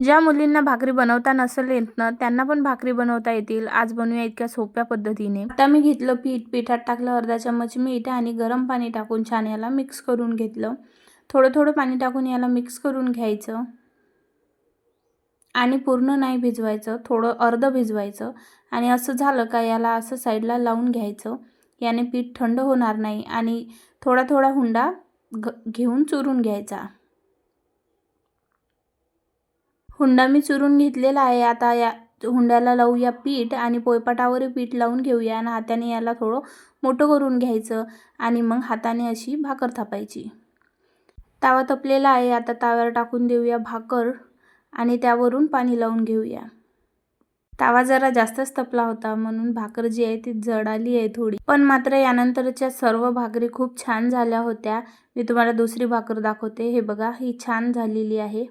ज्या मुलींना भाकरी बनवता नसेल येत ना, त्यांना पण भाकरी बनवता येतील. आज बनवूया इतक्या सोप्या पद्धतीने. आता मी घेतलं पीठ, पिठात टाकलं अर्धा चम्मच मीठ आणि गरम पाणी टाकून छान याला मिक्स करून घेतलं. थोडं थोडं पाणी टाकून याला मिक्स करून घ्यायचं आणि पूर्ण नाही भिजवायचं, थोडं अर्ध भिजवायचं. आणि असं झालं का याला असं साईडला लावून घ्यायचं. याने पीठ थंड होणार नाही आणि थोडा थोडा हुंडा घेऊन चुरून घ्यायचा. हुंडा मी चुरून घेतलेला आहे. आता या हुंड्याला लावूया पीठ आणि पोळपाटावर पीठ लावून घेऊया आणि हाताने याला थोडं मोठं करून घ्यायचं आणि मग हाताने अशी भाकर थापायची. तवा तपलेला आहे. आता तव्यावर टाकून देऊया भाकर आणि त्यावरून पाणी लावून घेऊया. तवा जरा जास्तच तपला होता म्हणून भाकर जी आहे ती जड आली आहे थोडी. पण मात्र यानंतरच्या सर्व भाकरी खूप छान झाल्या होत्या. मी तुम्हाला दुसरी भाकर दाखवते. हे बघा, ही छान झालेली आहे.